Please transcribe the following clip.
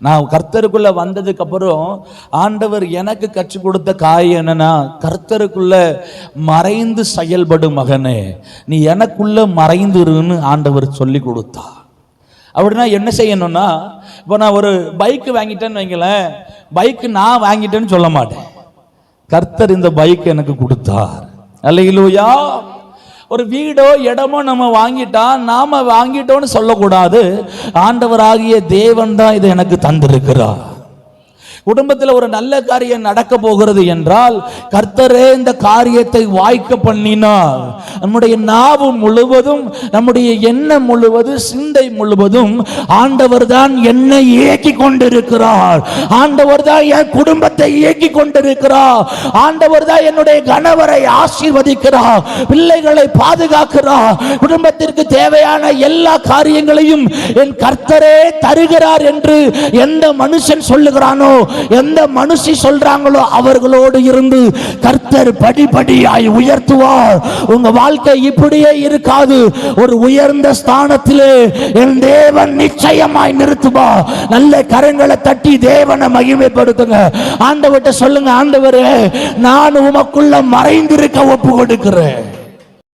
நான் கர்த்தருக்குள்ள வந்ததுக்கு அப்புறம் ஆண்டவர் எனக்கு கற்றுக் கொடுத்த காரியம் என்னன்னா, கர்த்தருக்குள்ள மறைந்து செயல்படும் மகனே, நீ எனக்குள்ள மறைந்துருன்னு ஆண்டவர் சொல்லி கொடுத்தா. அப்படின்னா என்ன செய்யணும்னா, இப்போ நான் ஒரு பைக் வாங்கிட்டேன்னு வைங்களேன், பைக் நான் வாங்கிட்டேன்னு சொல்ல மாட்டேன், கர்த்தர் இந்த பைக் எனக்கு கொடுத்தார். அல்லேலூயா. ஒரு வீடோ இடமோ நம்ம வாங்கிட்டா நாம வாங்கிட்டோம்னு சொல்லக்கூடாது, ஆண்டவராகிய தேவன் தான் இதை எனக்கு தந்திருக்கிறார். குடும்பத்தில் ஒரு நல்ல காரியம் நடக்க போகிறது என்றால் கர்த்தரே இந்த காரியத்தை வாய்க்க பண்ணினார். நம்முடைய நாவு முழுவதும், நம்முடைய எண்ணம் முழுவதும், சிந்தை முழுவதும் ஆண்டவர் தான் என்னை இயக்கி கொண்டிருக்கிறார். ஆண்டவர் தான் என் குடும்பத்தை இயக்கி கொண்டிருக்கிறார். ஆண்டவர் தான் என்னுடைய கணவரை ஆசீர்வதிக்கிறார், பிள்ளைகளை பாதுகாக்கிறார், குடும்பத்திற்கு தேவையான எல்லா காரியங்களையும் என் கர்த்தரே தருகிறார் என்று எந்த மனுஷன் சொல்லுகிறானோ, எந்த மனுஷி சொல்றாங்களோ அவர்களோடு இருந்து கர்த்தர் படிப்படியாய் உயர்த்துவார். உங்க வாழ்க்கை இப்படியே இருக்காது, ஒரு உயர்ந்த ஸ்தானத்திலே என் தேவன் நிச்சயமாய் நிறுத்துவார். நல்ல கரங்களை தட்டி தேவனை மகிமைப்படுத்துங்க. ஆண்டவர்கிட்ட சொல்லுங்க, ஆண்டவரே நான் உமக்குள்ள மறைந்திருக்க ஒப்பு கொடுக்கிறேன்.